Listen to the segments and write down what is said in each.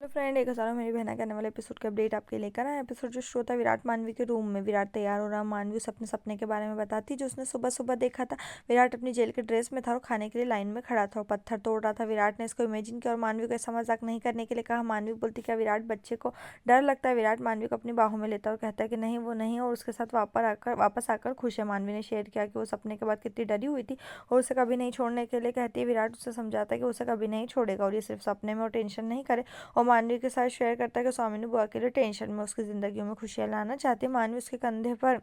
Hello friend, एक हज़ारों मेरी बहना के आने वाले एपिसोड के अपडेट आपके लेकर आए। एपिसोड जो शुरू होता है विराट मानवी के रूम में। विराट तैयार हो रहा, मानवी उसे अपने सपने के बारे में बताती जो उसने सुबह सुबह देखा था। विराट अपनी जेल के ड्रेस में था और खाने के लिए लाइन में खड़ा था और पत्थर तोड़ रहा था। विराट ने इसको इमेजिन किया और मानवी को ऐसा मजाक नहीं करने के लिए कहा। मानवी बोलती क्या विराट बच्चे को डर लगता है। विराट मानवी को अपनी बाहों में लेता और कहता है कि नहीं वो नहीं, और उसके साथ वापस आकर खुश है। मानवी ने शेयर किया कि वो सपने के बाद कितनी डरी हुई थी और उसे कभी नहीं छोड़ने के लिए कहती है। विराट उसे समझाता है कि उसे कभी नहीं छोड़ेगा और ये सिर्फ सपने में और टेंशन नहीं करे। और मानवी के साथ शेयर करता है कि स्वामिनी बुआ के लिए टेंशन में उसकी जिंदगी में खुशियां लाना चाहती है। मानवी उसके कंधे पर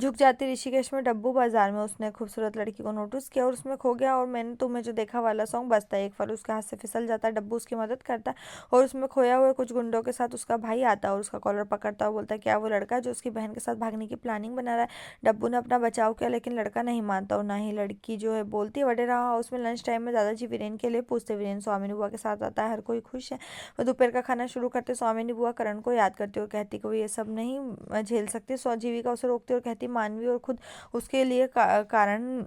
झुक जाती। ऋषिकेश में डब्बू बाजार में उसने खूबसूरत लड़की को नोटिस किया और उसमें खो गया। और मैंने तुम्हें जो देखा वाला सॉन्ग बजता है। एक फल उसके हाथ से फिसल जाता है। डब्बू उसकी मदद करता है और उसमें खोया हुए कुछ गुंडों के साथ उसका भाई आता है और उसका कॉलर पकड़ता है। बोलता है क्या वो लड़का जो उसकी बहन के साथ भागने की प्लानिंग बना रहा है। डब्बू ने अपना बचाव किया लेकिन लड़का नहीं मानता और ना ही लड़की जो है बोलती है। वडेरा हाउस में लंच टाइम में दादाजी वीरेन के लिए पूछते। वीरेन स्वामिनी बुआ के साथ आता है। हर कोई खुश है। वो दोपहर का खाना शुरू करते। स्वामिनी बुआ करण को याद करती और कहती कि वो ये सब नहीं झेल सकती। जीविका उसे रोकती और कहती मानवी और खुद उसके लिए कारण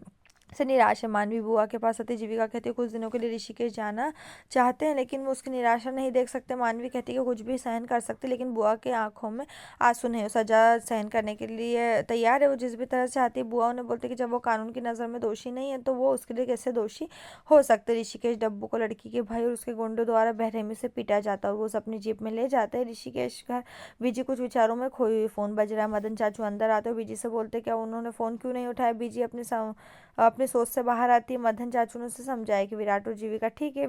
से निराश है। मानवी बुआ के पास आती। जीविका कहती है कुछ दिनों के लिए ऋषिकेश जाना चाहते हैं लेकिन वो उसकी निराशा नहीं देख सकते। मानवी कहती है कि कुछ भी सहन कर सकती लेकिन बुआ के आंखों में आंसू नहीं। वो सजा सहन करने के लिए तैयार है। वो जिस भी तरह से आती है। बुआ उन्हें बोलती है कि जब वो कानून की नज़र में दोषी नहीं है तो वो उसके लिए कैसे दोषी हो सकते। ऋषिकेश डब्बू को लड़की के भाई और उसके गुंडों द्वारा बेरहमी से पीटा जाता है और वो उसे अपनी जीप में ले जाते हैं। ऋषिकेश घर बीजी कुछ विचारों में खोई हुई। फोन बज रहा है। मदन चाचू अंदर आते और बीजी से बोलते क्या उन्होंने फोन क्यों नहीं उठाया। बीजी अपनी सोच से बाहर आती है। मदन चाचू ने उसे समझाया कि विराट और जीविका ठीक है।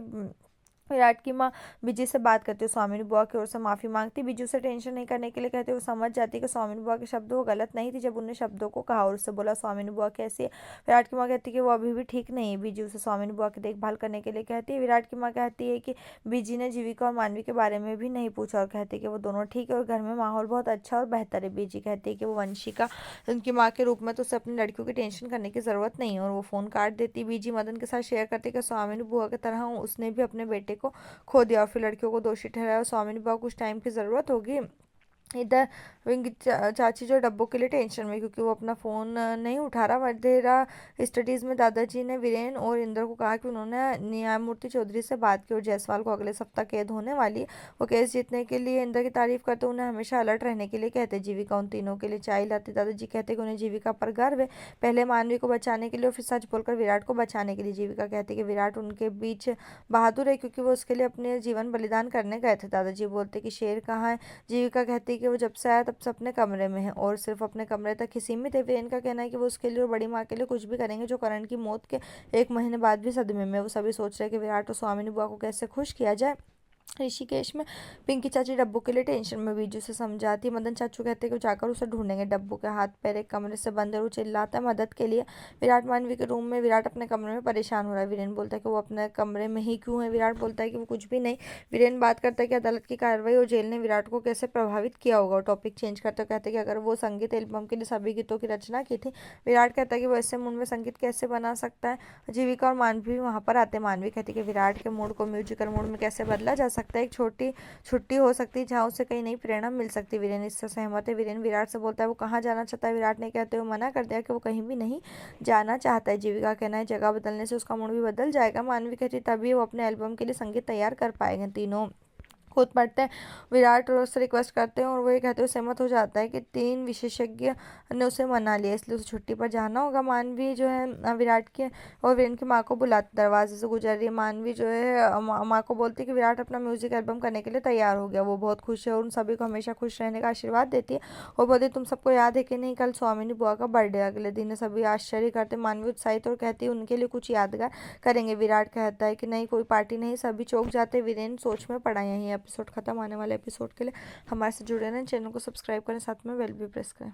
विराट की माँ बिजी से बात करती है। स्वामिनी बुआ की ओर से माफी मांगती। बिजू से टेंशन नहीं करने के लिए कहते वो समझ जाती कि स्वामिनी बुआ के शब्द वो गलत नहीं थी जब उन्होंने शब्दों को कहा और उससे बोला स्वामिनी बुआ कैसी है। विराट की माँ कहती है कि वो अभी भी ठीक नहीं है। बिजू उसे स्वामिनी बुआ की देखभाल करने के लिए कहती है। विराट की माँ कहती है कि बीजी ने जीविका और मानवी के बारे में भी नहीं पूछा और कहती है कि वो दोनों ठीक है और घर में माहौल बहुत अच्छा और बेहतर है। बीजी कहती है कि वो वंशिका उनकी माँ के रूप में तो उसे अपनी लड़कियों की टेंशन करने की जरूरत नहीं है और वो फोन काट देती। बीजी मदन के साथ शेयर करती है कि स्वामिनी बुआ की तरह उसने भी अपने बेटे को खो दिया और फिर लड़कियों को दोषी ठहराया और स्वामिनी बुआ को कुछ टाइम की ज़रूरत होगी। इधर विंकी चाची जो डब्बो के लिए टेंशन में क्योंकि वो अपना फ़ोन नहीं उठा रहा। वडेरा स्टडीज़ में दादाजी ने वीरेन और इंद्र को कहा कि उन्होंने न्यायमूर्ति चौधरी से बात की और जायसवाल को अगले सप्ताह कैद होने वाली है। वो केस जीतने के लिए इंद्र की तारीफ करते उन्हें हमेशा अलर्ट रहने के लिए कहते। जीविका उन तीनों के लिए चाय लाती। दादाजी कहते कि उन्हें जीविका पर गर्व है, पहले मानवी को बचाने के लिए और फिर सच बोलकर विराट को बचाने के लिए। जीविका कहती कि विराट उनके बीच बहादुर है क्योंकि वो उसके लिए अपने जीवन बलिदान करने गए थे। दादाजी बोलते कि शेर कहाँ है। जीविका कहती है कि वो जब से आया तब से अपने कमरे में है और सिर्फ अपने कमरे तक ही सीमित है। वीरेन का कहना है कि वो उसके लिए और बड़ी माँ के लिए कुछ भी करेंगे जो करण की मौत के 1 महीने बाद भी सदमे में। वो सभी सोच रहे हैं कि विराट और स्वामिनी बुआ को कैसे खुश किया जाए। ऋषिकेश में पिंकी चाची डब्बू के लिए टेंशन में। बीजू से समझाती। मदन चाचू कहते हैं कि वो जाकर उसे ढूंढेंगे। डब्बू के हाथ पैर एक कमरे से बंद है। वो चिल्लाता है मदद के लिए। विराट मानवी के रूम में। विराट अपने कमरे में परेशान हो रहा है। वीरेन बोलता है कि वो अपने कमरे में ही क्यों है। विराट बोलता है कि वो कुछ भी नहीं। वीरेन बात करता है कि अदालत की कार्रवाई और जेल ने विराट को कैसे प्रभावित किया होगा। टॉपिक चेंज करते कहते हैं कि अगर वो संगीत एल्बम के लिए सभी गीतों की रचना की थी। विराट कहता है कि वो ऐसे मूड में संगीत कैसे बना सकता है। जीविका और मानवी भी वहाँ पर आते। मानवी कहती है कि विराट के मूड को म्यूजिकल मूड में कैसे बदला जा सकता है। एक छोटी छुट्टी हो सकती है जहाँ उसे कहीं नई प्रेरणा मिल सकती है। वीरेन इससे सहमत है। वीरेन विराट से बोलता है वो कहाँ जाना चाहता है। विराट ने कहते हुए मना कर दिया कि वो कहीं भी नहीं जाना चाहता है। जीविका कहना है जगह बदलने से उसका मूड भी बदल जाएगा। मानवी कहती तभी वो अपने एल्बम के लिए संगीत तैयार कर पाएंगे। तीनों खुद पढ़ते हैं। विराट और उससे रिक्वेस्ट करते हैं और वो ये कहते हुए सहमत हो जाता है कि 3 विशेषज्ञ ने उसे मना लिया इसलिए उसे छुट्टी पर जाना होगा। मानवी जो है विराट के और वीरेन की माँ को बुलाती। दरवाजे से गुजर रही है। मानवी जो है माँ को बोलती है कि विराट अपना म्यूजिक एल्बम करने के लिए तैयार हो गया। वो बहुत खुश है और उन सभी को हमेशा खुश रहने का आशीर्वाद देती है और बोलती तुम सबको याद है कि नहीं कल स्वामिनी बुआ का बर्थडे। अगले दिन सभी आश्चर्य करते। मानवी उत्साहित और कहती है उनके लिए कुछ यादगार करेंगे। विराट कहता है कि नहीं कोई पार्टी नहीं। सभी चौंक जाते। वीरेन सोच में पड़ा। यहीं एपिसोड खत्म। आने वाले एपिसोड के लिए हमारे से जुड़े रहें। चैनल को सब्सक्राइब करें, साथ में बेल भी प्रेस करें।